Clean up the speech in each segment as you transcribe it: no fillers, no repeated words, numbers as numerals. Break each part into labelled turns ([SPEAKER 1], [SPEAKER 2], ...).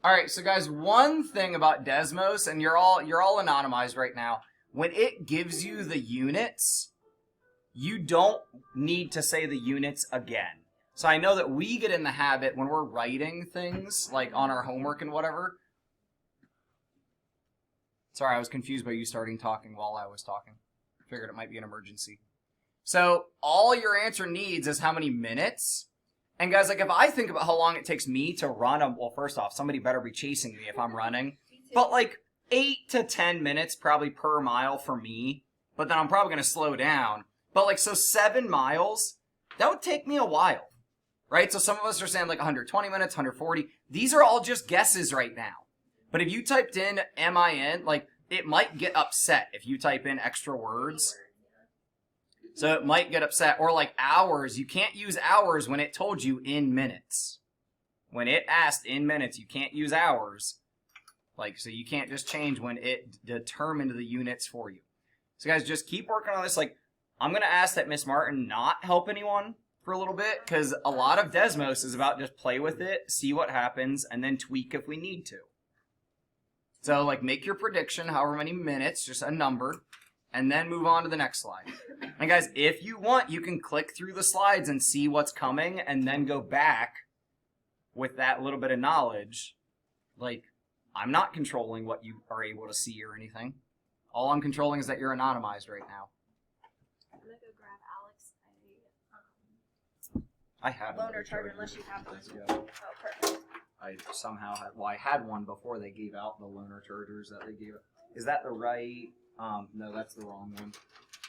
[SPEAKER 1] All right, so guys, one thing about Desmos, and you're all anonymized right now. When it gives you the units, you don't need to say the units again. So I know that we get in the habit when we're writing things, like on our homework and whatever. Sorry, I was confused by you starting talking while I was talking. Figured it might be an emergency. So all your answer needs is how many minutes. And guys, like if I think about how long it takes me to run, well, first off, somebody better be chasing me if I'm running. But like 8 to 10 minutes probably per mile for me. But then I'm probably going to slow down. But like, so 7 miles, that would take me a while. Right? So some of us are saying like 120 minutes, 140. These are all just guesses right now. But if you typed in MIN, like, it might get upset if you type in extra words. So it might get upset. Or like hours, you can't use hours when it told you in minutes. When it asked in minutes, you can't use hours. Like, so you can't just change when it determined the units for you. So guys, just keep working on this. Like, I'm going to ask that Miss Martin not help anyone for a little bit, because a lot of Desmos is about just play with it, see what happens, and then tweak if we need to. So, like, make your prediction, however many minutes, just a number, and then move on to the next slide. And guys, if you want, you can click through the slides and see what's coming, and then go back with that little bit of knowledge. Like, I'm not controlling what you are able to see or anything. All I'm controlling is that you're anonymized right now.
[SPEAKER 2] I'm gonna go grab Alex
[SPEAKER 1] I have
[SPEAKER 2] loaner charger unless you have one.
[SPEAKER 1] Go.
[SPEAKER 2] Oh, perfect.
[SPEAKER 1] I somehow had, well, I had one before they gave out the loaner chargers that they gave. Is that the right? No, that's the wrong one.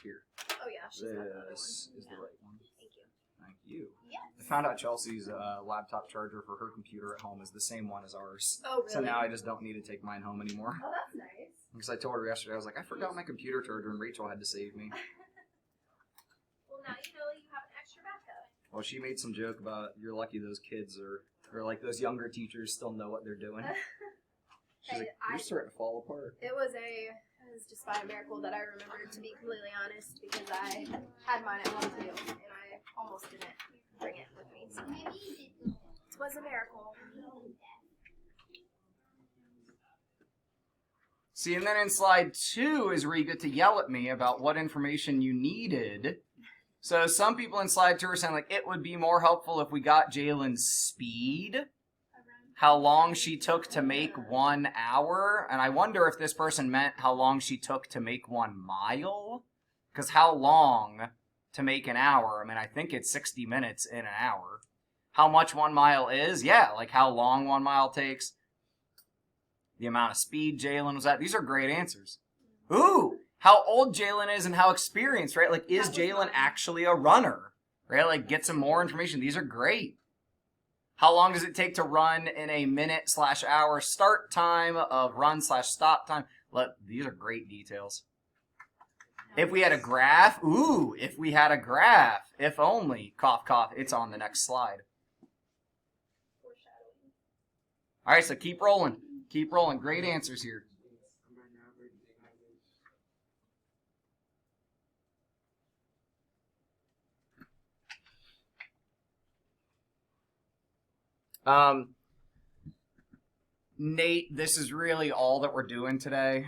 [SPEAKER 1] Here.
[SPEAKER 2] Oh yeah, she's got the other one.
[SPEAKER 1] This is the right one.
[SPEAKER 2] Thank you.
[SPEAKER 1] Thank you.
[SPEAKER 2] Yes.
[SPEAKER 1] I found out Chelsea's laptop charger for her computer at home is the same one as ours.
[SPEAKER 2] Oh really?
[SPEAKER 1] So now I just don't need to take mine home anymore.
[SPEAKER 2] Oh, that's nice.
[SPEAKER 1] Because I told her yesterday, I was like, I forgot my computer charger, and Rachel had to save me.
[SPEAKER 2] Well, now you know you have an extra backup.
[SPEAKER 1] Well, she made some joke about you're lucky those kids or like those younger teachers still know what they're doing. She's like, you're starting to fall apart.
[SPEAKER 2] It was just by a miracle that I remembered, to be completely honest, because I had mine at home too, and I almost didn't bring it with me. So it was a miracle.
[SPEAKER 1] See, and then in slide 2 is where you get to yell at me about what information you needed. So some people in slide 2 are saying, like, it would be more helpful if we got Jalen's speed, how long she took to make 1 hour, and I wonder if this person meant how long she took to make 1 mile, because how long to make an hour? I mean, I think it's 60 minutes in an hour. How much 1 mile is? Yeah, like how long 1 mile takes, the amount of speed Jalen was at. These are great answers. Ooh! How old Jalen is and how experienced, right? Like, is Jalen actually a runner? Right? Like, get some more information. These are great. How long does it take to run in a minute/hour start time of run/stop time? These are great details. If we had a graph, ooh, if we had a graph, if only, cough, cough, it's on the next slide. All right, so keep rolling. Keep rolling. Great answers here. Nate, this is really all that we're doing today.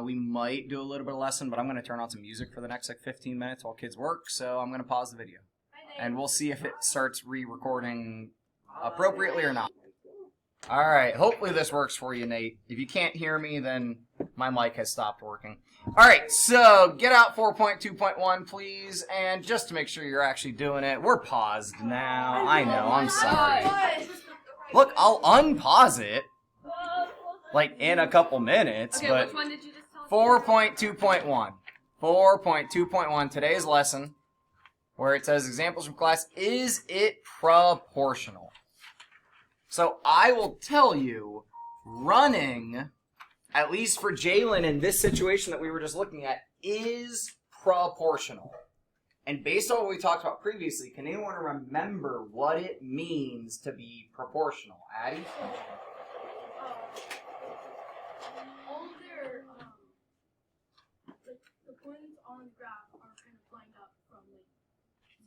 [SPEAKER 1] We might do a little bit of lesson, but I'm going to turn on some music for the next 15 minutes while kids work, so I'm going to pause the video. And we'll see if it starts re-recording appropriately or not. Alright, hopefully this works for you, Nate. If you can't hear me, then my mic has stopped working. Alright, so get out 4.2.1, please, and just to make sure you're actually doing it, we're paused now. I know, I'm sorry. Look, I'll unpause it, like, in a couple minutes,
[SPEAKER 3] Okay,
[SPEAKER 1] but
[SPEAKER 3] which one did you just tell us?
[SPEAKER 1] 4.2.1. 4.2.1, today's lesson, where it says, examples from class, is it proportional? So I will tell you, running, at least for Jalen in this situation that we were just looking at, is proportional. And based on what we talked about previously, can anyone remember what it means to be proportional? Addie?
[SPEAKER 3] All of their, the points on the graph are kind of lined up from, like,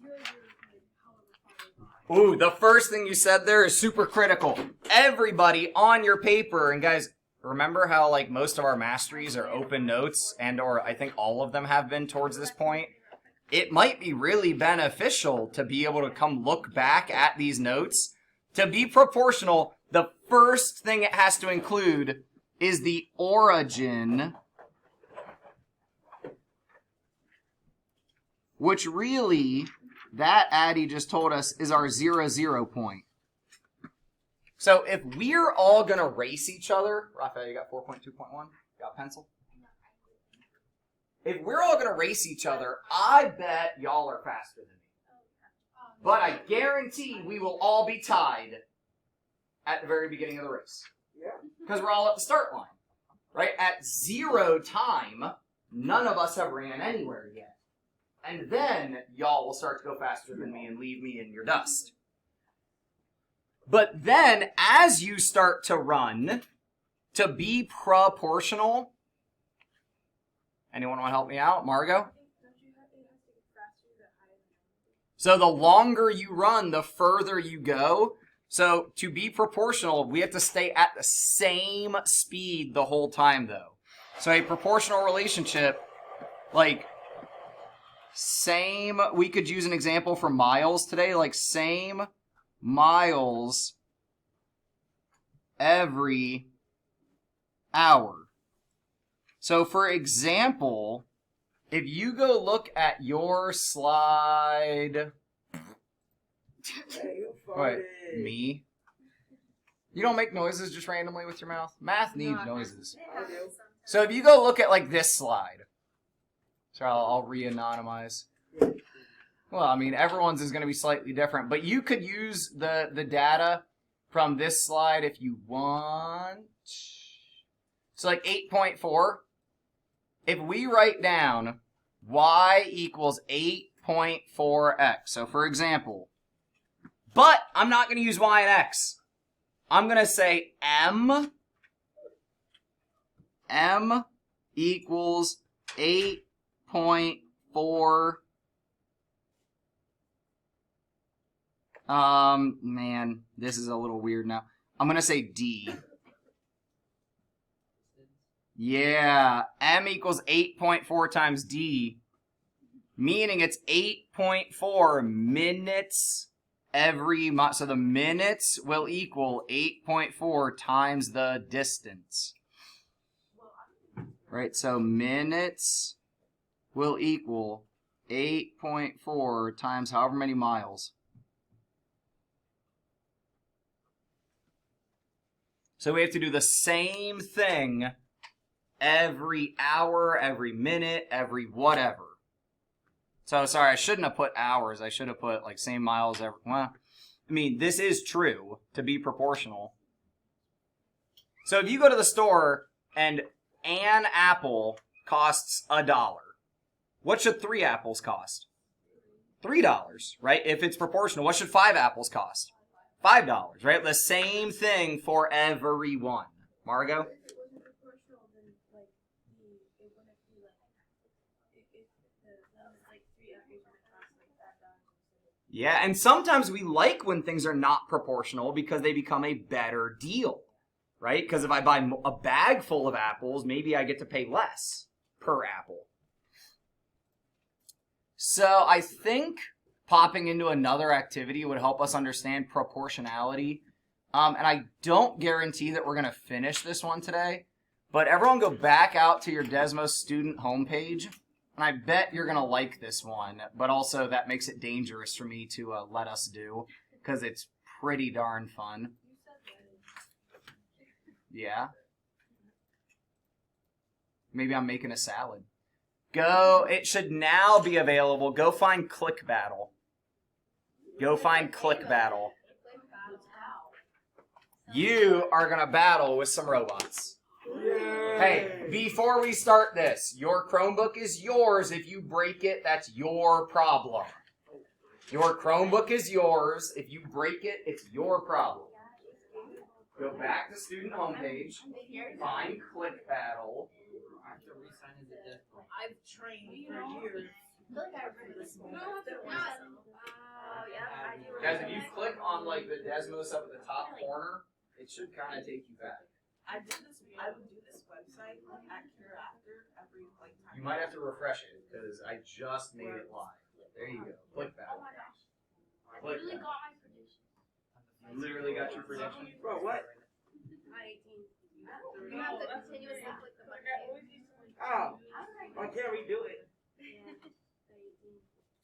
[SPEAKER 3] 0, 0, like, however far they
[SPEAKER 1] Ooh, the first thing you said there is super critical. Everybody on your paper, and guys, remember how like most of our masteries are open notes, and or I think all of them have been towards this point. It might be really beneficial to be able to come look back at these notes. To be proportional, the first thing it has to include is the origin, which really, that Addie just told us, is our 0, 0 point. So if we're all going to race each other, Raphael, you got 4.2.1? Got a pencil? If we're all going to race each other, I bet y'all are faster than me. But I guarantee we will all be tied at the very beginning of the race. Because we're all at the start line. Right? At 0 time, none of us have ran anywhere yet. And then y'all will start to go faster than me and leave me in your dust. But then, as you start to run, to be proportional, anyone want to help me out? Margot? So the longer you run, the further you go. So to be proportional, we have to stay at the same speed the whole time, though. So a proportional relationship, like same, we could use an example for miles today, like same miles every hour. So for example, if you go look at your slide... Wait, me? You don't make noises just randomly with your mouth? Math needs noises. So if you go look at like this slide. So I'll re-anonymize. Well, I mean, everyone's is going to be slightly different, but you could use the data from this slide if you want. So like 8.4. If we write down y equals 8.4x. So for example, but I'm not going to use y and x. I'm going to say m equals 8.4. Man, this is a little weird now. I'm going to say d. Yeah, m equals 8.4 times d, meaning it's 8.4 minutes every month. So the minutes will equal 8.4 times the distance. Right, so minutes will equal 8.4 times however many miles. So we have to do the same thing every hour, every minute, every whatever. So, sorry, I shouldn't have put hours. I should have put, like, same miles every... Well, I mean, this is true to be proportional. So, if you go to the store and an apple costs $1, what should 3 apples cost? $3, right? If it's proportional, what should 5 apples cost? $5, right? The same thing for everyone. Margot? Yeah, and sometimes we like when things are not proportional because they become a better deal, right? Because if I buy a bag full of apples, maybe I get to pay less per apple. So I think popping into another activity would help us understand proportionality. And I don't guarantee that we're going to finish this one today, but everyone go back out to your Desmos student homepage. And I bet you're going to like this one, but also that makes it dangerous for me to let us do, because it's pretty darn fun. Yeah? Maybe I'm making a salad. Go, it should now be available. Go find Click Battle. Go find Click Battle. You are going to battle with some robots. Hey, before we start this, your Chromebook is yours. If you break it, that's your problem. Your Chromebook is yours. If you break it, it's your problem. Go back to student homepage, find Click Battle.
[SPEAKER 3] I've trained for years.
[SPEAKER 2] Oh yeah, I do.
[SPEAKER 1] Guys, if you click on like the Desmos up at the top corner, it should kind of take you back.
[SPEAKER 4] I would do this website at Hereafter every like time.
[SPEAKER 1] You might have to refresh it because I just made it live. There you go. Click that.
[SPEAKER 3] Oh my gosh. I
[SPEAKER 1] Click
[SPEAKER 3] literally
[SPEAKER 1] that.
[SPEAKER 3] got my prediction.
[SPEAKER 1] You literally got your prediction.
[SPEAKER 4] Bro, what?
[SPEAKER 2] Not 18. You have to continuously click the button.
[SPEAKER 4] Oh, why can't we do it?
[SPEAKER 2] Yeah. 18.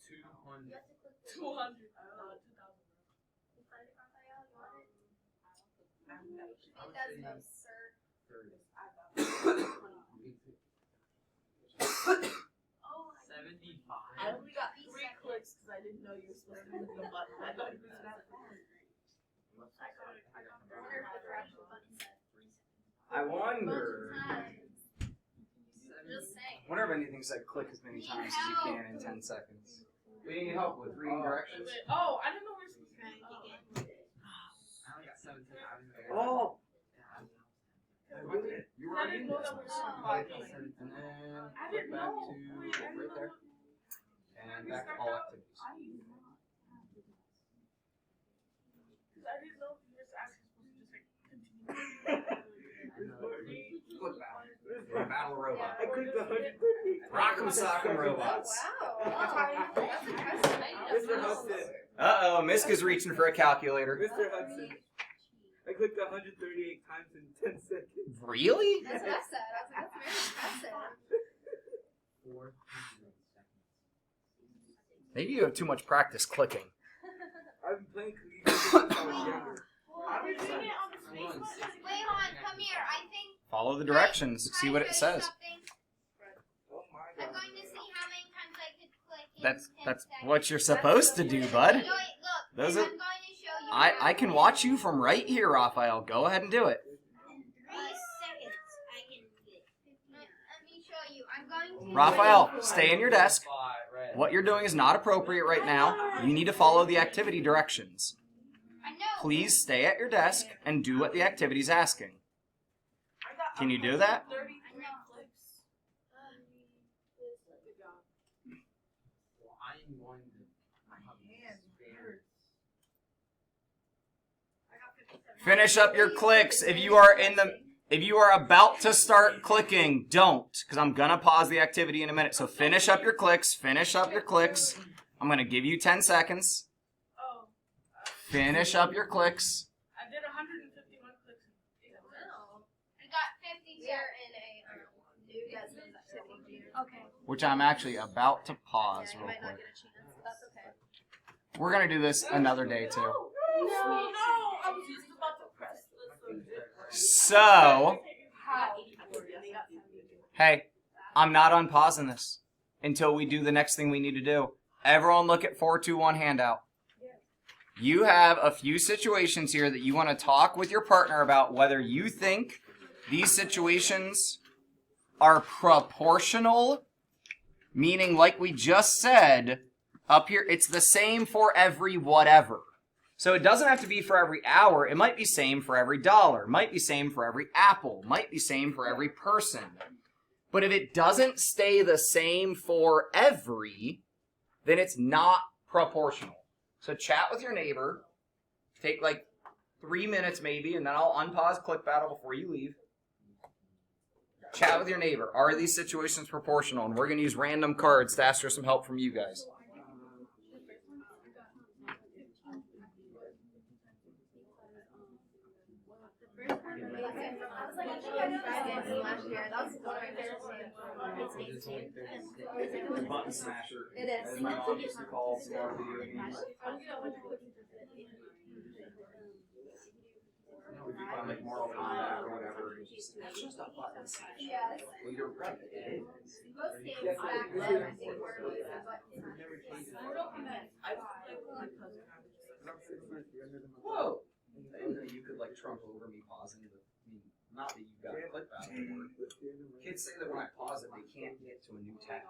[SPEAKER 1] 200.
[SPEAKER 2] You have to click the
[SPEAKER 4] 200. 2000.
[SPEAKER 2] You find it, Raphael? You want it? It does no, sir. Oh,
[SPEAKER 3] 75.
[SPEAKER 4] I only got 3 clicks because I didn't know you were supposed to click the button. I thought you were supposed to.
[SPEAKER 2] I wonder if the actual button said 3 seconds.
[SPEAKER 1] I wonder.
[SPEAKER 2] Just saying.
[SPEAKER 1] Wonder if anything said click as many times as you can in 10 seconds. We need help with reading directions.
[SPEAKER 4] Oh, I don't know where it's
[SPEAKER 1] Oh! You were
[SPEAKER 4] I
[SPEAKER 1] in
[SPEAKER 4] didn't know
[SPEAKER 1] this
[SPEAKER 4] that
[SPEAKER 1] one.
[SPEAKER 4] was so
[SPEAKER 1] And then
[SPEAKER 4] I
[SPEAKER 1] click
[SPEAKER 4] didn't
[SPEAKER 1] back
[SPEAKER 4] know.
[SPEAKER 1] to
[SPEAKER 4] Wait, I didn't
[SPEAKER 1] right there. And back to all activities.
[SPEAKER 4] I didn't know you were actually supposed to just like continue.
[SPEAKER 1] Click battle. Battle robot.
[SPEAKER 4] I clicked the 130.
[SPEAKER 1] Rock'em sock'em
[SPEAKER 2] Oh,
[SPEAKER 1] robots.
[SPEAKER 2] wow. That's impressive.
[SPEAKER 4] Mr. Hudson.
[SPEAKER 1] Uh-oh, Miska's reaching for a calculator.
[SPEAKER 4] Mr. Hudson. I clicked 138 times in 10 seconds.
[SPEAKER 1] Really?
[SPEAKER 2] That's what I said. I was like, that's very impressive.
[SPEAKER 1] Maybe you have too much practice clicking.
[SPEAKER 4] I've been playing Collegiate since I was younger.
[SPEAKER 3] Are we doing it on the space button?
[SPEAKER 5] Wait, hon, come here. I think.
[SPEAKER 1] Follow the directions. See what it says.
[SPEAKER 4] Oh my
[SPEAKER 5] I'm
[SPEAKER 4] god.
[SPEAKER 5] going to see how many times I could click in
[SPEAKER 1] That's
[SPEAKER 5] 10 seconds.
[SPEAKER 1] what you're supposed to do, bud.
[SPEAKER 5] No, wait, look.
[SPEAKER 1] Those
[SPEAKER 5] I'm
[SPEAKER 1] are-
[SPEAKER 5] going to show you.
[SPEAKER 1] I can watch you from right here, Raphael. Go ahead and do it.
[SPEAKER 5] In 3 seconds, I can get. Let me show you. I'm going to.
[SPEAKER 1] Raphael, stay in your desk. What you're doing is not appropriate right now. You need to follow the activity directions.
[SPEAKER 5] I know.
[SPEAKER 1] Please stay at your desk and do what the activity's asking. Can you do that?
[SPEAKER 4] 33 clicks.
[SPEAKER 1] Finish up your clicks. If you are about to start clicking, don't, because I'm gonna pause the activity in a minute. So finish up your clicks. Finish up your clicks. I'm gonna give you 10 seconds.
[SPEAKER 4] Oh.
[SPEAKER 1] Finish up your clicks.
[SPEAKER 4] I did 151 clicks.
[SPEAKER 5] I got 50
[SPEAKER 2] We are in a new Desmos activity.
[SPEAKER 5] Okay.
[SPEAKER 1] Which I'm actually about to pause
[SPEAKER 2] Yeah, you
[SPEAKER 1] real
[SPEAKER 2] might not
[SPEAKER 1] quick.
[SPEAKER 2] get a chance, but that's okay.
[SPEAKER 1] We're gonna do this another day too.
[SPEAKER 4] No, I was just about to press this.
[SPEAKER 1] So,
[SPEAKER 4] How?
[SPEAKER 1] hey, I'm not unpausing this until we do the next thing we need to do. Everyone look at 421 handout. You have a few situations here that you want to talk with your partner about whether you think these situations are proportional, meaning like we just said, up here, it's the same for every whatever. So it doesn't have to be for every hour. It might be same for every dollar. Might be same for every apple. Might be same for every person. But if it doesn't stay the same for every, then it's not proportional. So chat with your neighbor. Take like 3 minutes maybe, and then I'll unpause Click Battle before you leave. Chat with your neighbor. Are these situations proportional? And we're going to use random cards to ask for some help from you guys.
[SPEAKER 2] I was like, I think I tried it last year. That was one of my favorite games.
[SPEAKER 1] Button smasher.
[SPEAKER 2] It is.
[SPEAKER 1] As my mom used to call small video games. If you find like Mortal Kombat or whatever, it's just a button smasher.
[SPEAKER 2] Yes.
[SPEAKER 1] Well, you're right. It is.
[SPEAKER 2] Most games back then, I think, were like a button smasher.
[SPEAKER 1] Whoa! I didn't know you could like trump over me pausing the. I mean, not that you got a click battle board. Kids say that when I pause it, they can't get to a new tab.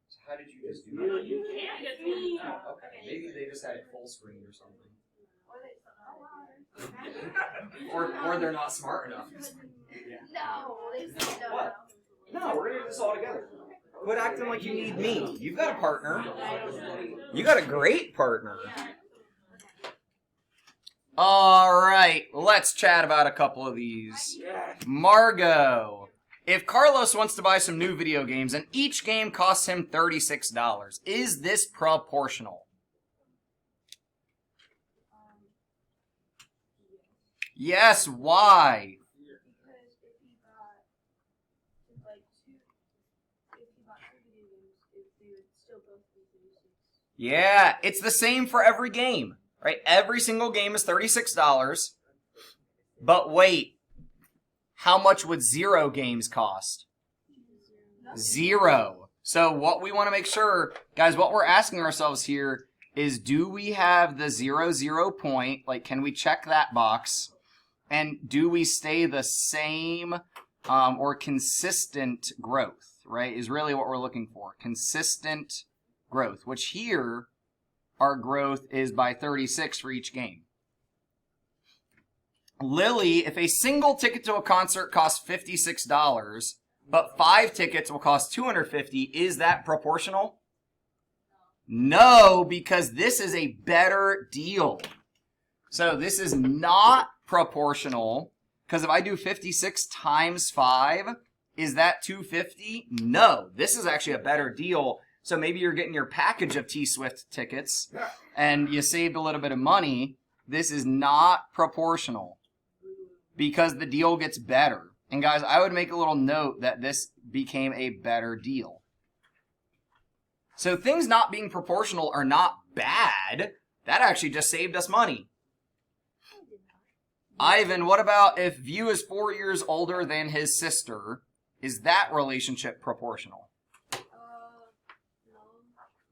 [SPEAKER 1] So how did you just do that?
[SPEAKER 4] You can't get me.
[SPEAKER 1] Okay, maybe they just had it full screen or something. Or they're not smart enough.
[SPEAKER 2] No, they said no.
[SPEAKER 1] What? No, we're gonna do this all together. Quit acting like you need me. You've got a partner. You got a great partner. All right, let's chat about a couple of these. Margot. If Carlos wants to buy some new video games and each game costs him $36, is this proportional? Yes, why?
[SPEAKER 2] Because if he bought like two video games, they would still both be 36.
[SPEAKER 1] Yeah, it's the same for every game, right? Every single game is $36. But wait, how much would 0 games cost? 0. So what we want to make sure, guys, what we're asking ourselves here is, do we have the 0 point? Like, can we check that box? And do we stay the same or consistent growth, right, is really what we're looking for. Consistent growth, which here our growth is by 36 for each game. Lily, if a single ticket to a concert costs $56, but 5 tickets will cost $250, is that proportional? No, because this is a better deal. So this is not proportional, because if I do 56 times 5, is that $250? No, this is actually a better deal. So maybe you're getting your package of T-Swift tickets and you saved a little bit of money. This is not proportional because the deal gets better. And guys, I would make a little note that this became a better deal. So things not being proportional are not bad. That actually just saved us money. Ivan, what about if View is 4 years older than his sister? Is that relationship proportional?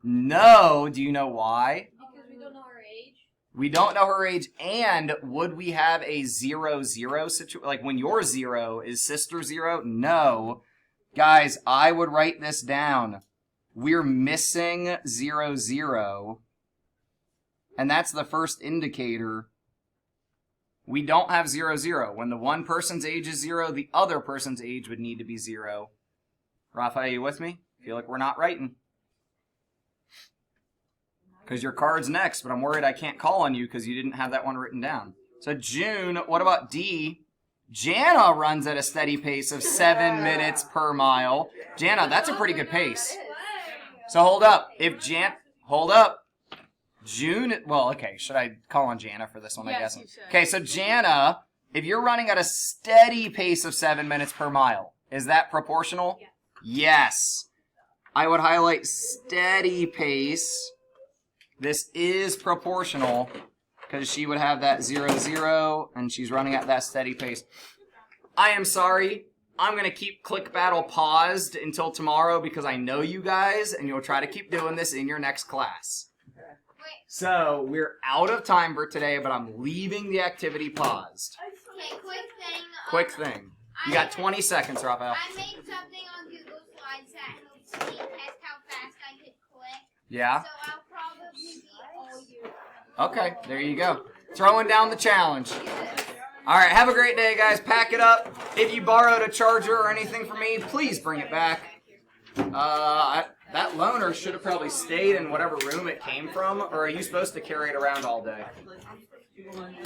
[SPEAKER 2] No.
[SPEAKER 1] No. Do you know why?
[SPEAKER 2] Because we don't know her age.
[SPEAKER 1] We don't know her age, and would we have a 0-0 situation? Like when you're 0, is sister 0? No. Guys, I would write this down. We're missing 0-0, and that's the first indicator. We don't have 0-0. When the one person's age is 0, the other person's age would need to be 0. Rafa, are you with me? Feel like we're not writing. Because your card's next, but I'm worried I can't call on you because you didn't have that one written down. So June, what about D? Jana runs at a steady pace of 7 minutes per mile. Jana, that's a pretty good pace. So hold up. Hold up. June, well, okay, should I call on Jana for this one, I guess?
[SPEAKER 4] You should.
[SPEAKER 1] Okay, so Jana, if you're running at a steady pace of 7 minutes per mile, is that proportional? Yes. I would highlight steady pace. This is proportional because she would have that 0-0 and she's running at that steady pace. I am sorry. I'm going to keep Click Battle paused until tomorrow because I know you guys and you'll try to keep doing this in your next class. So we're out of time for today, but I'm leaving the activity paused.
[SPEAKER 5] Okay,
[SPEAKER 1] Quick thing. You got 20 seconds, Raphael.
[SPEAKER 5] I made something on Google Slides that helps me test how fast I could click.
[SPEAKER 1] Yeah?
[SPEAKER 5] So I'll probably be all year.
[SPEAKER 1] Okay, there you go. Throwing down the challenge. All right, have a great day, guys. Pack it up. If you borrowed a charger or anything from me, please bring it back. That loaner should have probably stayed in whatever room it came from, or are you supposed to carry it around all day?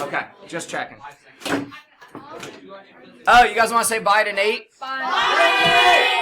[SPEAKER 1] Okay, just checking. Oh, you guys want to say bye to Nate?
[SPEAKER 2] Bye.